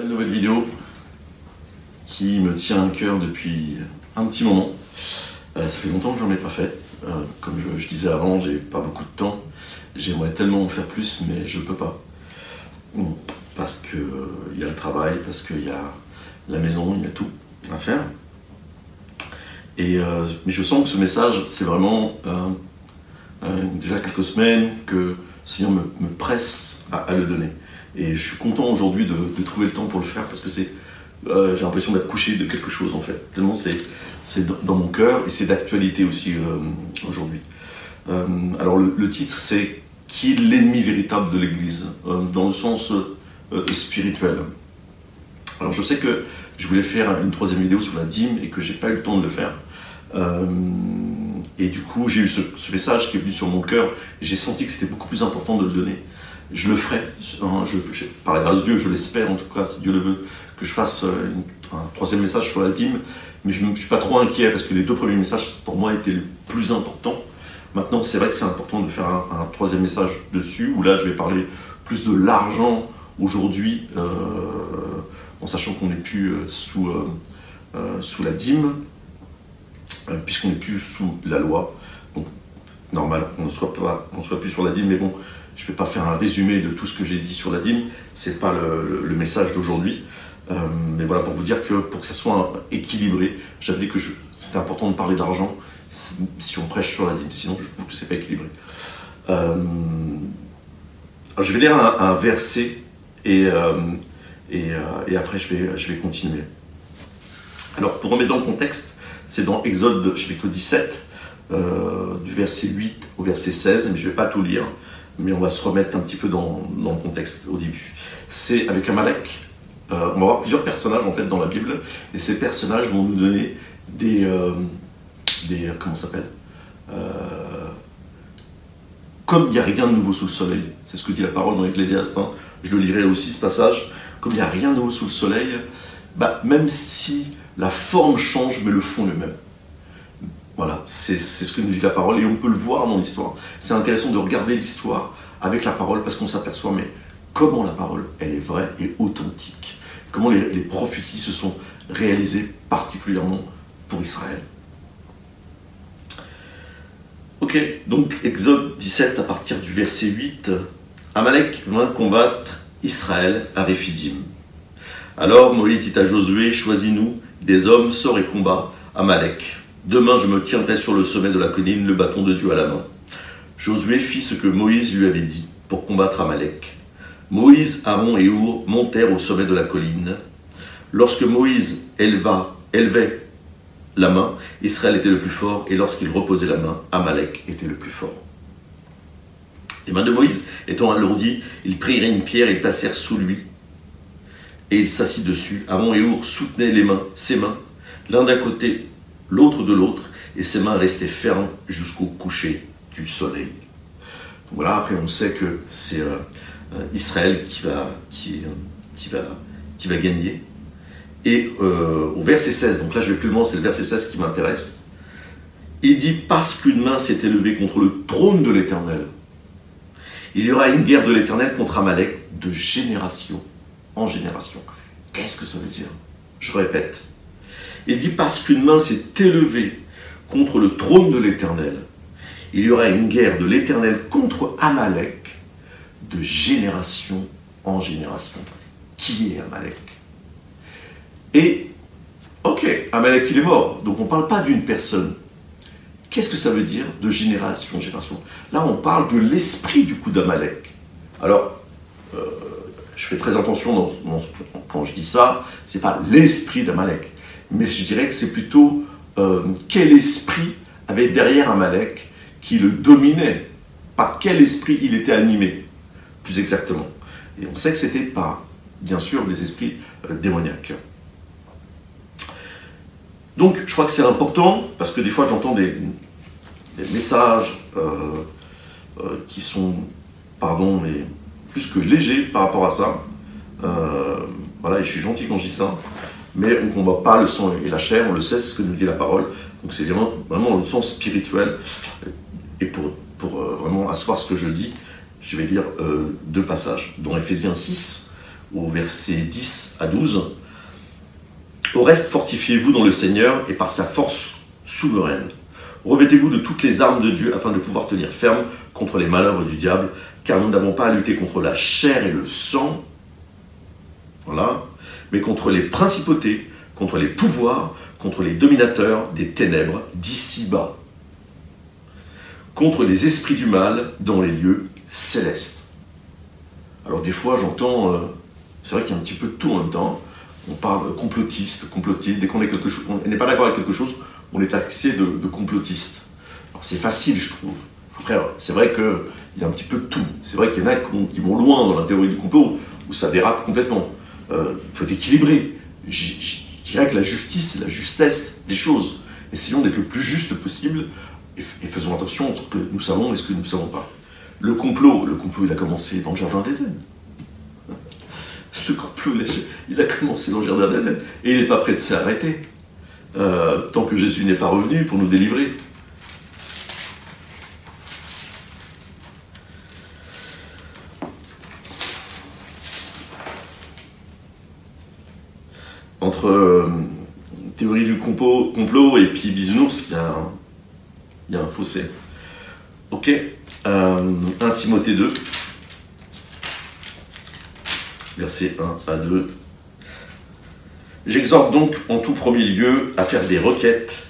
Une nouvelle vidéo qui me tient à cœur depuis un petit moment. Ça fait longtemps que j'en ai pas fait. Comme je disais avant, j'ai pas beaucoup de temps. J'aimerais tellement en faire plus, mais je peux pas. Parce que il y a le travail, parce qu'il y a la maison, il y a tout à faire. Mais je sens que ce message, c'est vraiment déjà quelques semaines que le Seigneur me presse à le donner. Et je suis content aujourd'hui de trouver le temps pour le faire parce que j'ai l'impression d'accoucher de quelque chose en fait. Tellement c'est dans mon cœur et c'est d'actualité aussi aujourd'hui. Alors le titre c'est « Qui est l'ennemi véritable de l'Église ?» dans le sens spirituel. Alors je sais que je voulais faire une troisième vidéo sur la dîme et que j'ai pas eu le temps de le faire. Et du coup j'ai eu ce message qui est venu sur mon cœur et j'ai senti que c'était beaucoup plus important de le donner. Je le ferai, par la grâce de Dieu, je l'espère en tout cas, si Dieu le veut, que je fasse un troisième message sur la dîme, mais je ne suis pas trop inquiet parce que les deux premiers messages pour moi étaient les plus importants. Maintenant, c'est vrai que c'est important de faire un troisième message dessus, où là je vais parler plus de l'argent aujourd'hui, en sachant qu'on n'est plus sous la dîme, puisqu'on n'est plus sous la loi. Donc, normal qu'on ne soit plus sur la dîme, mais bon, je ne vais pas faire un résumé de tout ce que j'ai dit sur la dîme, ce n'est pas le message d'aujourd'hui. Mais voilà, pour vous dire que pour que ça soit équilibré, j'avais dit que c'était important de parler d'argent si on prêche sur la dîme, sinon je trouve que ce n'est pas équilibré. Alors je vais lire un verset et après je vais continuer. Alors pour remettre dans le contexte, c'est dans Exode chapitre 17, du verset 8 au verset 16, mais je ne vais pas tout lire. Mais on va se remettre un petit peu dans le contexte au début. C'est avec Amalek. On va avoir plusieurs personnages en fait dans la Bible, et ces personnages vont nous donner comment ça s'appelle, comme il n'y a rien de nouveau sous le soleil. C'est ce que dit la parole dans Ecclésiaste. Hein. Je le lirai aussi ce passage. Comme il n'y a rien de nouveau sous le soleil, même si la forme change, mais le fond est le même. Voilà, c'est ce que nous dit la parole et on peut le voir dans l'histoire. C'est intéressant de regarder l'histoire avec la parole parce qu'on s'aperçoit, mais comment la parole, elle est vraie et authentique. Comment les prophéties se sont réalisées particulièrement pour Israël. Ok, donc Exode 17 à partir du verset 8. Amalek vint combattre Israël à Réphidim. Alors Moïse dit à Josué, choisis-nous des hommes, sors et combat Amalek. Demain, je me tiendrai sur le sommet de la colline, le bâton de Dieu à la main. Josué fit ce que Moïse lui avait dit pour combattre Amalek. Moïse, Aaron et Our montèrent au sommet de la colline. Lorsque Moïse élevait la main, Israël était le plus fort, et lorsqu'il reposait la main, Amalek était le plus fort. Les mains de Moïse étant alourdies, ils prirent une pierre et placèrent sous lui, et il s'assit dessus. Aaron et Our soutenaient ses mains, l'un d'un côté, l'autre de l'autre, et ses mains restaient fermes jusqu'au coucher du soleil. Donc voilà, après on sait que c'est Israël qui va gagner. Et au verset 16, donc là je vais plus loin, c'est le verset 16 qui m'intéresse. Il dit, parce qu'une main s'est élevée contre le trône de l'Éternel, il y aura une guerre de l'Éternel contre Amalek de génération en génération. Qu'est-ce que ça veut dire? Je répète. Il dit, parce qu'une main s'est élevée contre le trône de l'Éternel, il y aura une guerre de l'Éternel contre Amalek de génération en génération. Qui est Amalek? Et, ok, Amalek il est mort, donc on ne parle pas d'une personne. Qu'est-ce que ça veut dire de génération en génération? Là on parle de l'esprit du coup d'Amalek. Alors, je fais très attention quand je dis ça, c'est pas l'esprit d'Amalek. Mais je dirais que c'est plutôt quel esprit avait derrière Amalek qui le dominait, par quel esprit il était animé, plus exactement. Et on sait que c'était par, bien sûr, des esprits démoniaques. Donc, je crois que c'est important, parce que des fois j'entends des messages qui sont, pardon, mais plus que légers par rapport à ça. Voilà, et je suis gentil quand je dis ça. Mais on ne combat pas le sang et la chair, on le sait, c'est ce que nous dit la parole. Donc c'est vraiment le sens spirituel. Et pour vraiment asseoir ce que je dis, je vais lire deux passages. Dans Ephésiens 6, au verset 10 à 12. Au reste, fortifiez-vous dans le Seigneur et par sa force souveraine. Revêtez-vous de toutes les armes de Dieu afin de pouvoir tenir ferme contre les manœuvres du diable, car nous n'avons pas à lutter contre la chair et le sang, voilà, mais contre les principautés, contre les pouvoirs, contre les dominateurs des ténèbres d'ici-bas, contre les esprits du mal dans les lieux célestes. Alors des fois j'entends, c'est vrai qu'il y a un petit peu de tout en même temps, on parle complotiste, dès qu'on n'est pas d'accord avec quelque chose, on est taxé de complotiste. Alors c'est facile je trouve. Après c'est vrai qu'il y a un petit peu de tout. C'est vrai qu'il y en a qui vont loin dans la théorie du complot, où ça dérape complètement. Il faut être équilibré. Je dirais que la justice, c'est la justesse des choses. Essayons d'être le plus juste possible et faisons attention entre ce que nous savons et ce que nous ne savons pas. Le complot, il a commencé dans le jardin d'Éden. Le complot, il a commencé dans le jardin d'Éden et il n'est pas prêt de s'arrêter tant que Jésus n'est pas revenu pour nous délivrer. Entre théorie du complot et puis bisounours, il y a un fossé. Ok, 1 Timothée 2, versets 1 à 2. J'exhorte donc en tout premier lieu à faire des requêtes,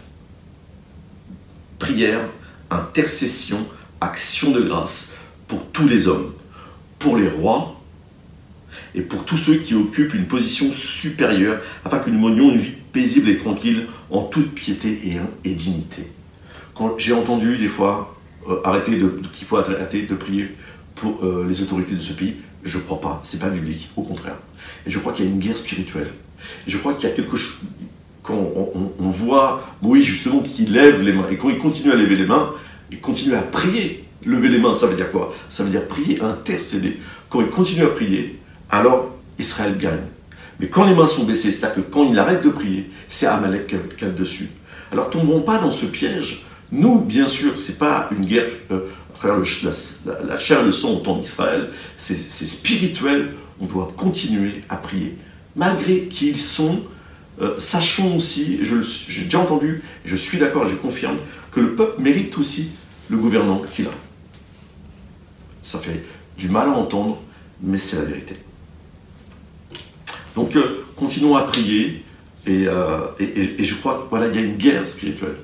prières, intercessions, actions de grâce pour tous les hommes, pour les rois et pour tous ceux qui occupent une position supérieure, afin que nous menions une vie paisible et tranquille en toute piété et dignité. Quand j'ai entendu des fois qu'il faut arrêter de prier pour les autorités de ce pays, je ne crois pas, c'est pas biblique, au contraire. Et je crois qu'il y a une guerre spirituelle. Et je crois qu'il y a quelque chose, quand on voit Moïse justement qui lève les mains, et quand il continue à lever les mains, il continue à prier. Lever les mains, ça veut dire quoi? Ça veut dire prier, intercéder. Quand il continue à prier, alors Israël gagne. Mais quand les mains sont baissées, c'est-à-dire que quand il arrête de prier, c'est Amalek qui a le dessus. Alors tombons pas dans ce piège. Nous, bien sûr, c'est pas une guerre à travers la chair et le sang au temps d'Israël, c'est spirituel, on doit continuer à prier. Malgré qui ils sont, sachons aussi, j'ai déjà entendu, et je suis d'accord et je confirme, que le peuple mérite aussi le gouvernant qu'il a. Ça fait du mal à entendre, mais c'est la vérité. Donc, continuons à prier, et je crois que voilà, il y a une guerre spirituelle.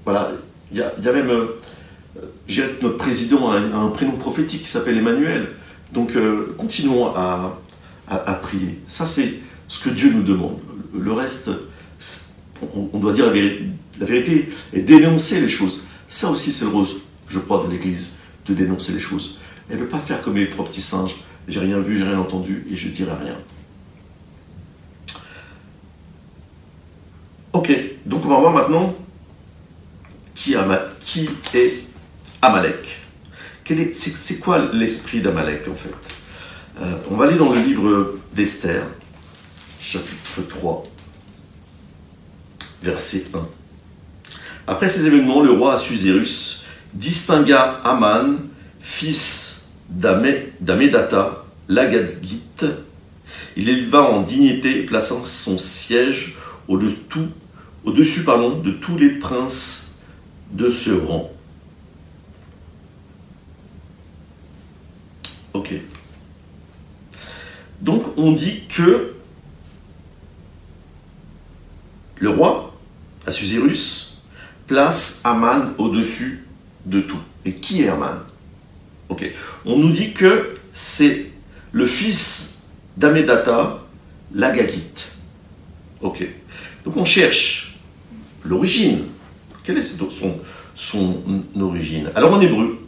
Voilà, il y a même, je dirais que notre président a un prénom prophétique qui s'appelle Emmanuel. Donc, continuons à prier. Ça, c'est ce que Dieu nous demande. Le reste, on doit dire la vérité et dénoncer les choses. Ça aussi, c'est le rôle, je crois, de l'Église, de dénoncer les choses. Et de ne pas faire comme les trois petits singes. J'ai rien vu, j'ai rien entendu, et je dirai rien. Ok, donc on va voir maintenant qui est Amalek. C'est quoi l'esprit d'Amalek, en fait? On va aller dans le livre d'Esther, chapitre 3, verset 1. Après ces événements, le roi Ahasuérus distingua Aman, fils d'Amédatha, l'Agagite. Il éleva en dignité, plaçant son siège au-dessus de tous les princes de ce rang. Ok. Donc on dit que le roi, Ahasuérus, place Aman au-dessus de tout. Et qui est Aman? Ok. On nous dit que c'est le fils d'Amédatha, l'Agagite. Ok. Donc on cherche l'origine. Quelle est son origine? Alors en hébreu,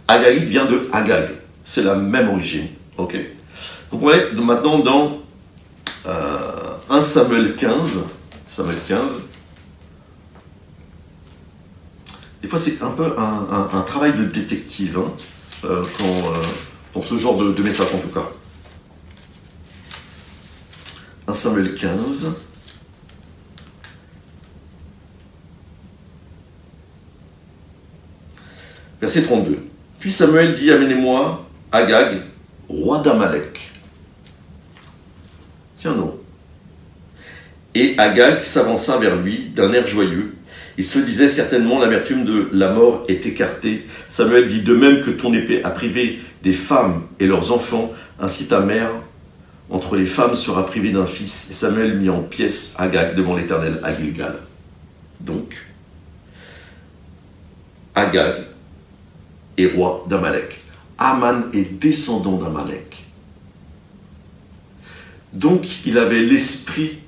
Agagite vient de Agag. C'est la même origine. Ok. Donc on va aller maintenant dans 1 Samuel 15. Samuel 15. Des fois c'est un peu un travail de détective, hein, dans ce genre de message en tout cas. 1 Samuel 15. Verset 32. Puis Samuel dit: amenez-moi Agag, roi d'Amalek. Tiens non. Et Agag s'avança vers lui d'un air joyeux. Il se disait certainement l'amertume de la mort est écartée. Samuel dit de même que ton épée a privé des femmes et leurs enfants, ainsi ta mère entre les femmes sera privée d'un fils. Et Samuel mit en pièces Agag devant l'Éternel à Gilgal. Donc, Agag est roi d'Amalek. Aman est descendant d'Amalek. Donc, il avait l'esprit,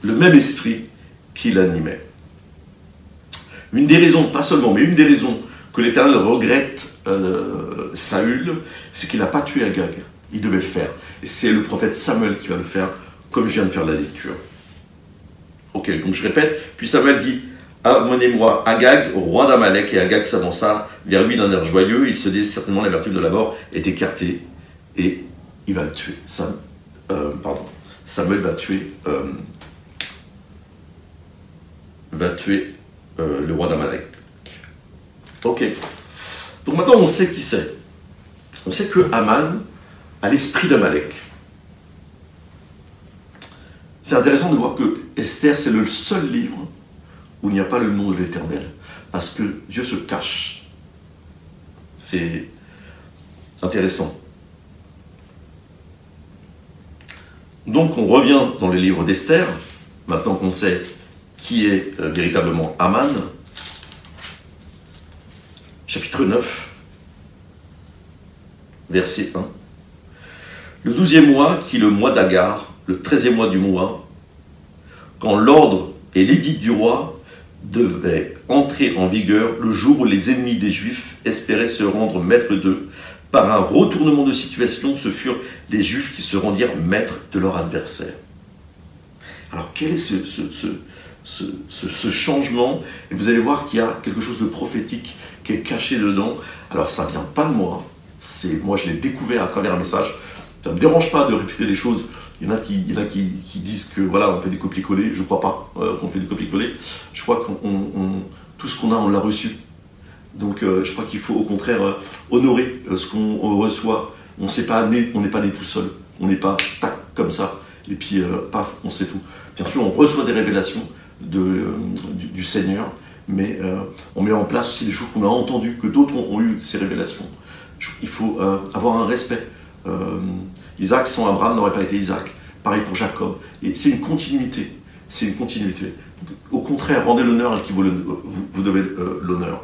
le même esprit qui l'animait. Une des raisons, pas seulement, mais une des raisons que l'Éternel regrette Saül, c'est qu'il n'a pas tué Agag. Il devait le faire. Et c'est le prophète Samuel qui va le faire, comme je viens de faire la lecture. Ok, donc je répète. Puis Samuel dit, amenez-moi Agag, roi d'Amalek, et Agag s'avança vers lui d'un air joyeux. Il se dit certainement la vertu de la mort est écartée, et il va le tuer. Samuel va tuer le roi d'Amalek. Ok. Donc maintenant on sait qui c'est. On sait que Aman a l'esprit d'Amalek. C'est intéressant de voir que Esther, c'est le seul livre où il n'y a pas le nom de l'Éternel. Parce que Dieu se cache. C'est intéressant. Donc on revient dans le livre d'Esther, maintenant qu'on sait qui est véritablement Aman. Chapitre 9, verset 1. Le 12e mois, qui est le mois d'Agar, le 13e mois du mois, quand l'ordre et l'édit du roi devaient entrer en vigueur, le jour où les ennemis des Juifs espéraient se rendre maîtres d'eux, par un retournement de situation, ce furent les Juifs qui se rendirent maîtres de leur adversaire. Alors quel est ce changement? Et vous allez voir qu'il y a quelque chose de prophétique qui est caché dedans. Alors ça ne vient pas de moi, moi je l'ai découvert à travers un message. Ça ne me dérange pas de répéter les choses. Il y en a qui disent que voilà, on fait des copier-coller. Je ne crois pas qu'on fait des copier-coller. Je crois que tout ce qu'on a, on l'a reçu. Donc je crois qu'il faut au contraire honorer ce qu'on reçoit. On n'est pas né tout seul. On n'est pas tac comme ça. Et puis paf, on sait tout. Bien sûr, on reçoit des révélations du Seigneur, mais on met en place aussi des choses qu'on a entendues, que d'autres ont eu ces révélations. Il faut avoir un respect. Isaac sans Abraham n'aurait pas été Isaac. Pareil pour Jacob. Et c'est une continuité. C'est une continuité. Donc, au contraire, rendez l'honneur à qui vous devez l'honneur.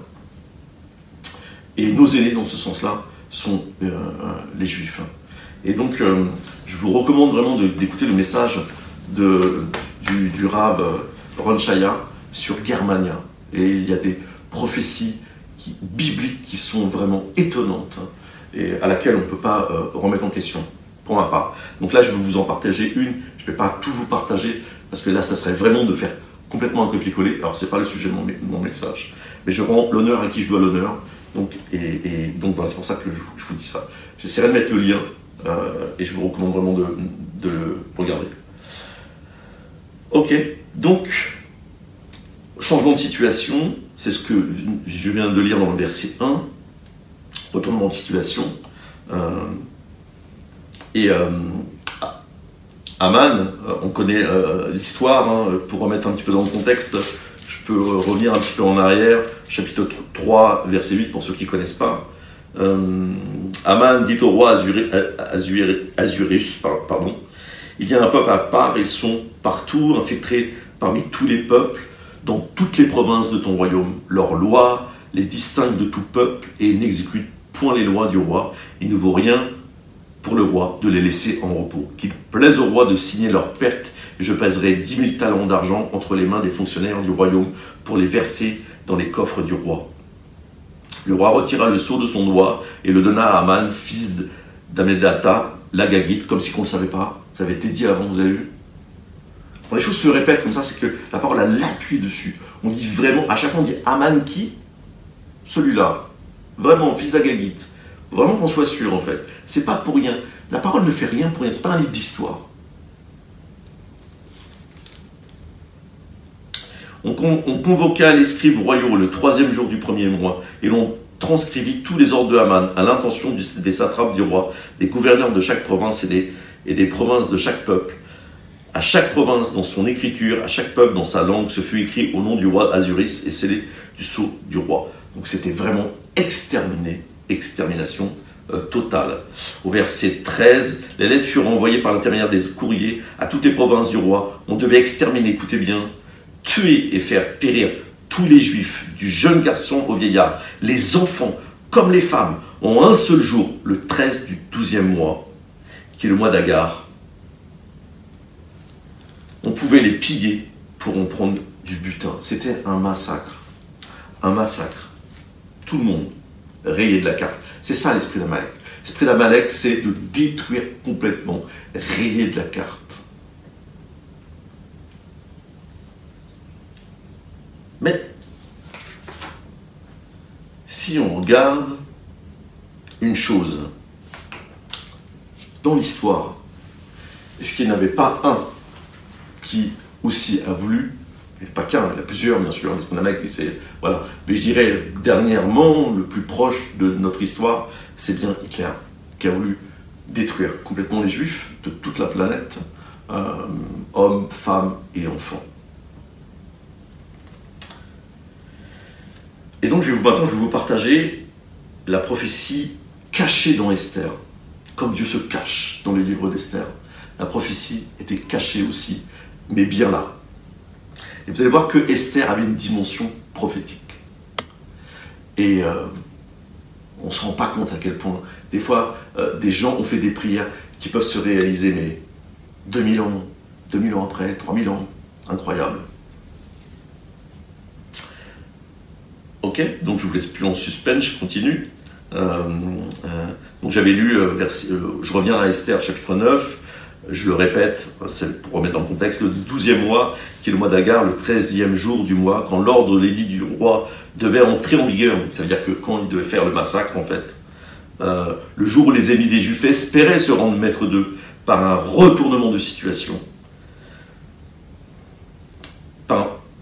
Et nos aînés, dans ce sens-là, sont les Juifs. Et donc, je vous recommande vraiment d'écouter le message du Rav Ron Shaya sur Germania. Et il y a des prophéties bibliques qui sont vraiment étonnantes, et à laquelle on ne peut pas remettre en question, pour ma part. Donc là, je vais vous en partager une. Je ne vais pas tout vous partager, parce que là, ça serait vraiment de faire complètement un copier-coller. Alors, ce n'est pas le sujet de mon message. Mais je rends l'honneur à qui je dois l'honneur. Donc, donc voilà, c'est pour ça que je vous dis ça. J'essaierai de mettre le lien, et je vous recommande vraiment de le regarder. Ok, donc, changement de situation, c'est ce que je viens de lire dans le verset 1. Retournement de situation. Aman, on connaît l'histoire, pour remettre un petit peu dans le contexte, je peux revenir un petit peu en arrière, chapitre 3, verset 8, pour ceux qui ne connaissent pas. Aman dit au roi Assuérus, il y a un peuple à part, ils sont partout infiltrés parmi tous les peuples, dans toutes les provinces de ton royaume. Leurs lois les distinguent de tout peuple et ils n'exécutent point les lois du roi. Il ne vaut rien pour le roi de les laisser en repos. Qu'il plaise au roi de signer leur perte, et je pèserai 10 000 talents d'argent entre les mains des fonctionnaires du royaume pour les verser dans les coffres du roi. Le roi retira le sceau de son doigt et le donna à Aman, fils d'Amedata, l'Agagite, comme si on ne le savait pas. Ça avait été dit avant, vous avez vu? Quand les choses se répètent comme ça, c'est que la parole a l'appui dessus. On dit vraiment, à chaque fois on dit Aman qui? Celui-là. Vraiment, fils d'Agagite. Vraiment qu'on soit sûr en fait. C'est pas pour rien. La parole ne fait rien pour rien. C'est pas un livre d'histoire. On convoqua les scribes royaux le 3e jour du 1er mois, et l'on transcrivit tous les ordres de Haman à l'intention des satrapes du roi, des gouverneurs de chaque province et des provinces de chaque peuple. À chaque province dans son écriture, à chaque peuple dans sa langue, ce fut écrit au nom du roi Azuris et scellé du sceau du roi. Donc c'était vraiment extermination totale. Au verset 13, les lettres furent envoyées par l'intermédiaire des courriers à toutes les provinces du roi. On devait exterminer, écoutez bien, tuer et faire périr tous les juifs, du jeune garçon au vieillard, les enfants comme les femmes, en un seul jour, le 13 du 12e mois, qui est le mois d'Agar. On pouvait les piller pour en prendre du butin. C'était un massacre. Un massacre. Tout le monde rayé de la carte. C'est ça l'esprit d'Amalek. L'esprit d'Amalek, c'est de détruire complètement, rayer de la carte. Mais, si on regarde une chose dans l'histoire, est-ce qu'il n'y en avait pas un qui aussi a voulu, et pas qu'un, il y en a plusieurs bien sûr, l'esprit d'Amalek, voilà. Mais je dirais dernièrement, le plus proche de notre histoire, c'est bien Hitler, qui a voulu détruire complètement les Juifs de toute la planète, hommes, femmes et enfants. Et donc maintenant je vais vous partager la prophétie cachée dans Esther, comme Dieu se cache dans les livres d'Esther. La prophétie était cachée aussi, mais bien là. Et vous allez voir que Esther avait une dimension prophétique. Et on ne se rend pas compte à quel point, des fois, des gens ont fait des prières qui peuvent se réaliser, mais 2000 ans après, 3000 ans, incroyable. Ok, donc je vous laisse plus en suspense, je continue. Donc j'avais lu, je reviens à Esther chapitre 9, je le répète, c'est pour remettre en contexte, le 12e mois, qui est le mois d'Agar, le 13e jour du mois, quand l'ordre de l'édit du roi devait entrer en vigueur, ça veut dire que quand il devait faire le massacre en fait, le jour où les ennemis des Juifs espéraient se rendre maîtres d'eux par un retournement de situation,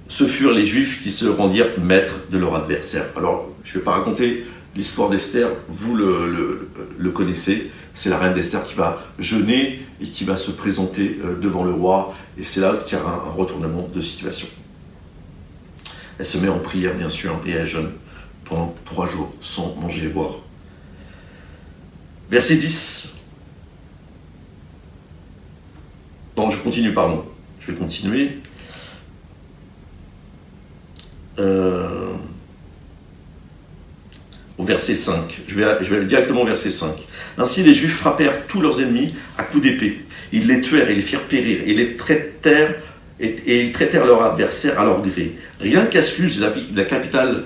ce furent les Juifs qui se rendirent maîtres de leur adversaire. Alors, je ne vais pas raconter l'histoire d'Esther, vous le connaissez, c'est la reine d'Esther qui va jeûner et qui va se présenter devant le roi, et c'est là qu'il y aura un retournement de situation. Elle se met en prière, bien sûr, et elle jeûne pendant 3 jours, sans manger et boire. Verset 10. Non, je continue, pardon. Je vais continuer. Au verset 5, je vais aller directement au verset 5. Ainsi les Juifs frappèrent tous leurs ennemis à coups d'épée. Ils les tuèrent et les firent périr, et ils traitèrent leurs adversaires à leur gré. Rien qu'à Suse, la capitale,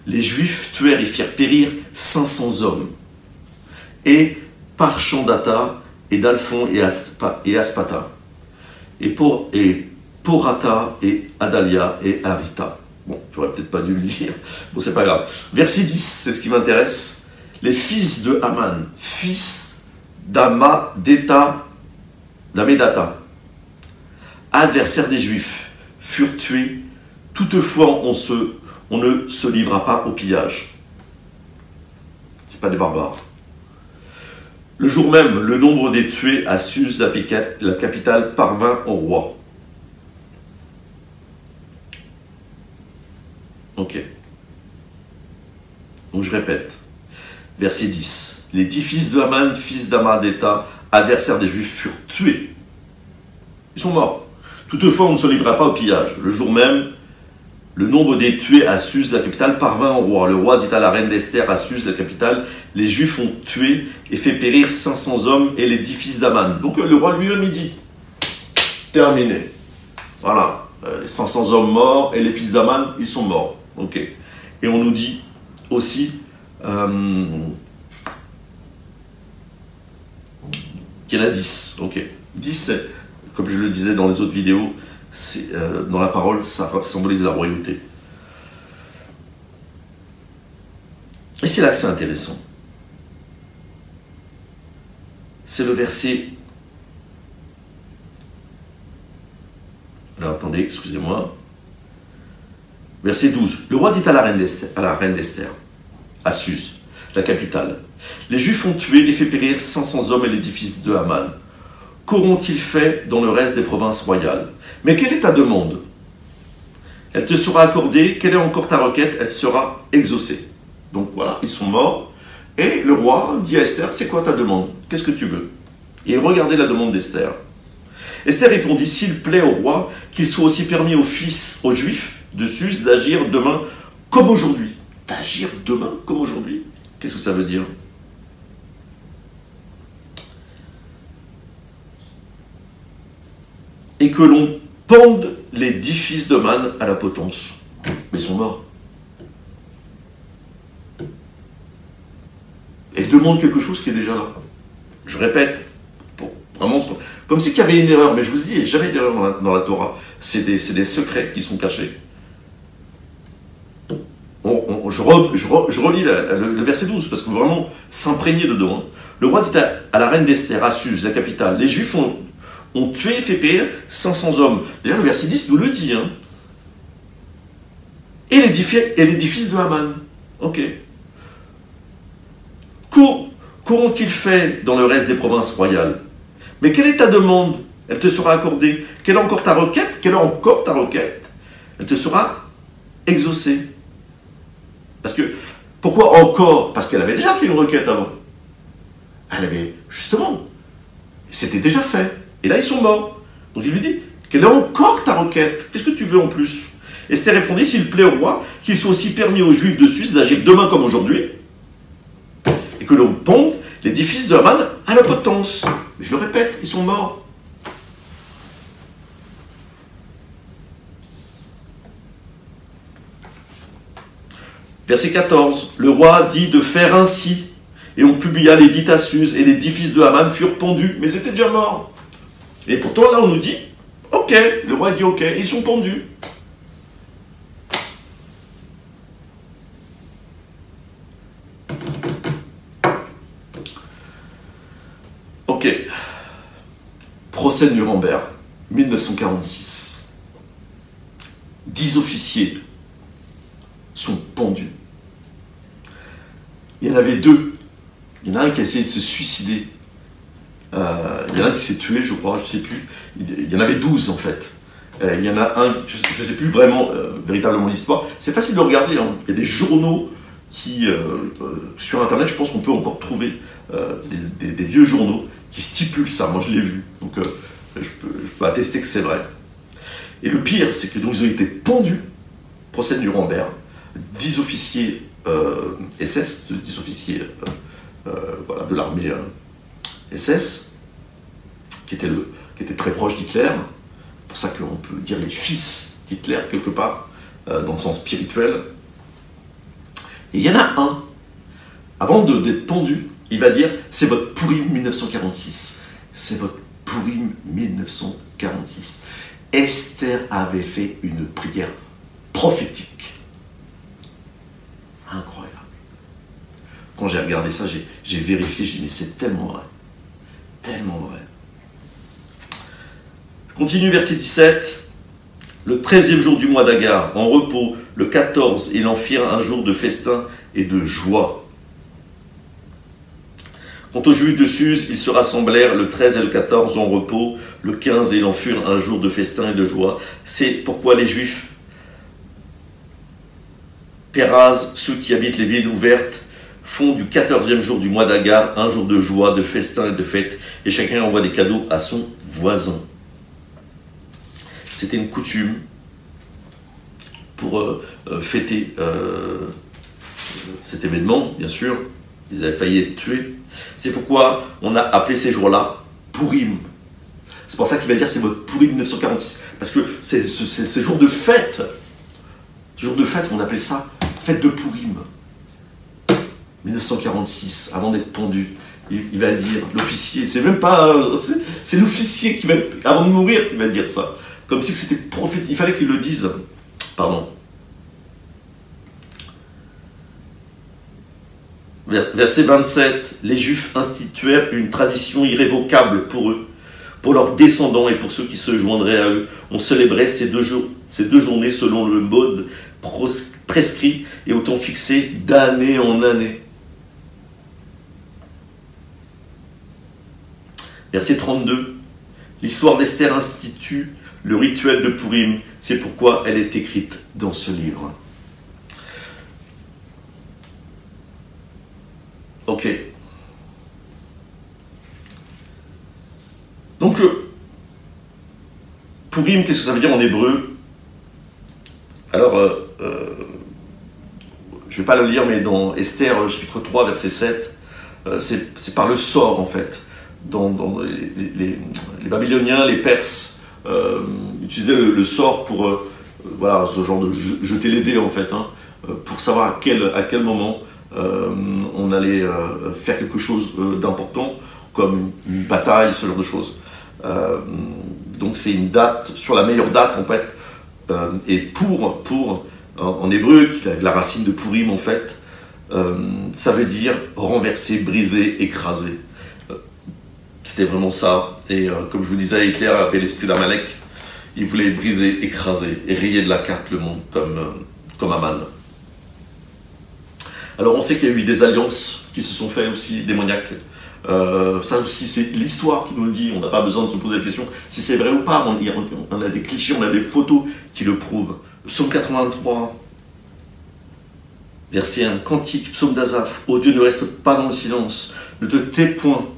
les Juifs tuèrent et firent périr 500 hommes. Et Parchandata, et Dalphon, et Aspata, et Porata, et Adalia, et Arita. Bon, j'aurais peut-être pas dû le lire. Bon, c'est pas grave. Verset 10, c'est ce qui m'intéresse. Les fils de Haman, fils d'Amedata, adversaires des Juifs, furent tués. Toutefois, on ne se livra pas au pillage. C'est pas des barbares. Le jour même, le nombre des tués à Suse, la capitale, parvint au roi. Ok. Donc je répète. Verset 10. Les 10 fils de Haman, fils d'Amedata, adversaires des Juifs, furent tués. Ils sont morts. Toutefois, on ne se livra pas au pillage. Le jour même, le nombre des tués à Suse, la capitale, parvint au roi. Le roi dit à la reine d'Esther à Suse, la capitale, les Juifs ont tué et fait périr 500 hommes et les 10 fils d'Haman. Donc le roi lui-même, il dit, terminé. Voilà. 500 hommes morts et les fils d'Haman, ils sont morts. Ok. Et on nous dit aussi qu'il y en a 10. Ok. 10, comme je le disais dans les autres vidéos, dans la parole, ça symbolise la royauté. Et c'est là que c'est intéressant. C'est le verset... Alors attendez, excusez-moi. Verset 12. Le roi dit à la reine d'Esther, à Suse, la capitale. Les Juifs ont tué et fait périr 500 hommes et l'édifice de Haman. Qu'auront-ils fait dans le reste des provinces royales? Mais quelle est ta demande? Elle te sera accordée. Quelle est encore ta requête? Elle sera exaucée. Donc voilà, ils sont morts. Et le roi dit à Esther, c'est quoi ta demande? Qu'est-ce que tu veux? Et regardez la demande d'Esther. Esther répondit, s'il plaît au roi, qu'il soit aussi permis aux Juifs de Suse d'agir demain comme aujourd'hui. D'agir demain comme aujourd'hui? Qu'est-ce que ça veut dire? Et que l'on pende les 10 fils de Man à la potence. Mais ils sont morts. Et demande quelque chose qui est déjà là. Je répète, vraiment, comme si il y avait une erreur, mais je vous dis, il n'y a jamais d'erreur dans la Torah. C'est des secrets qui sont cachés. Je relis le verset 12, parce que vraiment, s'imprégner dedans. Le roi dit à la reine d'Esther, à Suse, la capitale, les Juifs ont tué et fait périr 500 hommes. Déjà, le verset 10 nous le dit. Hein. Et l'édifice de Haman. Ok. Qu'auront-ils fait dans le reste des provinces royales? Mais quelle est ta demande? Elle te sera accordée. Quelle est encore ta requête? Quelle est encore ta requête? Elle te sera exaucée. Parce que, pourquoi encore? Parce qu'elle avait déjà fait une requête avant. Elle avait, justement, c'était déjà fait. Et là, ils sont morts. Donc il lui dit, quelle est encore ta requête? Qu'est-ce que tu veux en plus? Esther répondit, s'il plaît au roi, qu'il soit aussi permis aux Juifs de Suse d'agir demain comme aujourd'hui, et que l'on ponde l'édifice de Haman à la potence. Mais je le répète, ils sont morts. Verset 14, le roi dit de faire ainsi, et on publia l'édit à Suse, et les 10 fils de Haman furent pendus, mais c'était déjà mort. Et pourtant là on nous dit, ok, le roi dit ok, ils sont pendus. Ok, procès de Nuremberg, 1946. 10 officiers sont pendus. Il y en avait 2. Il y en a un qui a essayé de se suicider. Il y en a un qui s'est tué, je crois, je ne sais plus. Il y en avait 12 en fait. Il y en a un, je ne sais plus vraiment, véritablement l'histoire. C'est facile de regarder, hein. Il y a des journaux qui, sur Internet, je pense qu'on peut encore trouver des vieux journaux qui stipulent ça. Moi, je l'ai vu, donc je peux attester que c'est vrai. Et le pire, c'est que donc, ils ont été pendus, procès de Nuremberg, 10 officiers SS, 10 officiers voilà, de l'armée SS, qui étaient très proches d'Hitler. C'est pour ça qu'on peut dire les fils d'Hitler, quelque part, dans le sens spirituel. Et il y en a un, avant d'être pendu, il va dire, c'est votre Pourim 1946. C'est votre Pourim 1946. Esther avait fait une prière prophétique. Incroyable. Quand j'ai regardé ça, j'ai vérifié, j'ai dit, mais c'est tellement vrai. Tellement vrai. Je continue, verset 17. Le 13e jour du mois d'Agar, en repos, le 14, ils en firent un jour de festin et de joie. Quant aux Juifs de Suse, ils se rassemblèrent le 13 et le 14 en repos, le 15 et ils en furent un jour de festin et de joie. C'est pourquoi les Juifs, Péraz, ceux qui habitent les villes ouvertes, font du 14e jour du mois d'Agar un jour de joie, de festin et de fête, et chacun envoie des cadeaux à son voisin. C'était une coutume pour fêter cet événement, bien sûr. Ils avaient failli être tués. C'est pourquoi on a appelé ces jours-là Pourim. C'est pour ça qu'il va dire c'est votre Pourim 1946. Parce que c'est ce jour de fête. Ce jour de fête, on appelle ça fête de Pourim. 1946, avant d'être pendu. Il va dire, l'officier, c'est même pas... C'est l'officier qui va, avant de mourir, qui va dire ça. Comme si c'était prophétique. Il fallait qu'il le dise. Pardon. Verset 27, les Juifs instituèrent une tradition irrévocable pour eux, pour leurs descendants et pour ceux qui se joindraient à eux. On célébrait ces deux journées selon le mode prescrit et au temps fixé d'année en année. Verset 32. L'histoire d'Esther institue le rituel de Pourim. C'est pourquoi elle est écrite dans ce livre. Ok. Donc, Pourim, qu'est-ce que ça veut dire en hébreu? Alors, je ne vais pas le lire, mais dans Esther, chapitre 3, verset 7, c'est par le sort, en fait. Dans les Babyloniens, les Perses utilisaient le sort pour voilà, ce genre de jeter les dés, en fait, hein, pour savoir à quel moment on allait faire quelque chose d'important, comme une bataille, ce genre de choses. Donc c'est une date, sur la meilleure date, en fait, et en hébreu, la racine de Pourim, en fait, ça veut dire renverser, briser, écraser. C'était vraiment ça. Et comme je vous disais, Hitler avait l'esprit d'Amalek. Il voulait briser, écraser et rayer de la carte le monde comme Aman. Alors on sait qu'il y a eu des alliances qui se sont faites aussi démoniaques. Ça aussi, c'est l'histoire qui nous le dit. On n'a pas besoin de se poser la question si c'est vrai ou pas. On a des clichés, on a des photos qui le prouvent. Psaume 83, verset 1. Cantique, psaume d'Asaph. Ô Dieu, ne reste pas dans le silence. Ne te tais point.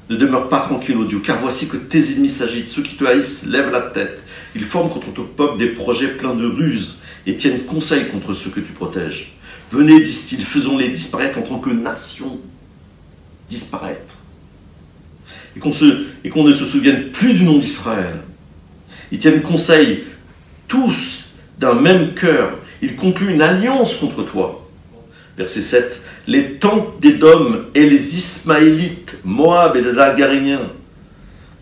Ne demeure pas tranquille, ô Dieu, car voici que tes ennemis s'agitent. Ceux qui te haïssent lèvent la tête. Ils forment contre ton peuple des projets pleins de ruses et tiennent conseil contre ceux que tu protèges. Venez, disent-ils, faisons-les disparaître en tant que nation. Disparaître. Et qu'on ne se souvienne plus du nom d'Israël. Ils tiennent conseil, tous d'un même cœur. Ils concluent une alliance contre toi. Verset 7. Les tentes d'Édom et les Ismaélites, Moab et les Agaréniens.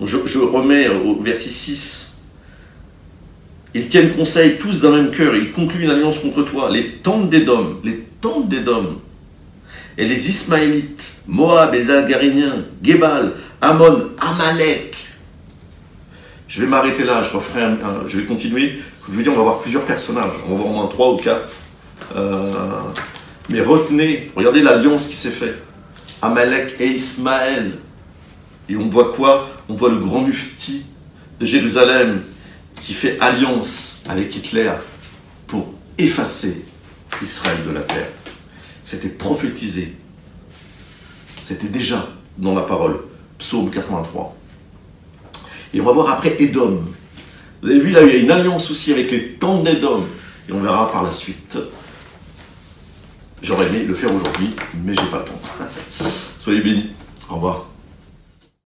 Je remets au verset 6. Ils tiennent conseil tous d'un même cœur. Ils concluent une alliance contre toi. Les tentes d'Édom et les Ismaélites, Moab et les Agaréniens, Gébal, Ammon, Amalek. Je vais m'arrêter là, je vais continuer. Je veux dire, on va voir plusieurs personnages. On va voir au moins 3 ou 4. Mais retenez, regardez l'alliance qui s'est faite. Amalek et Ismaël. Et on voit quoi? On voit le grand mufti de Jérusalem qui fait alliance avec Hitler pour effacer Israël de la terre. C'était prophétisé. C'était déjà dans la parole. Psaume 83. Et on va voir après Édom. Vous avez vu, là, il y a une alliance aussi avec les tentes d'Édom. Et on verra par la suite. J'aurais aimé le faire aujourd'hui, mais j'ai pas le temps. Soyez bénis. Au revoir.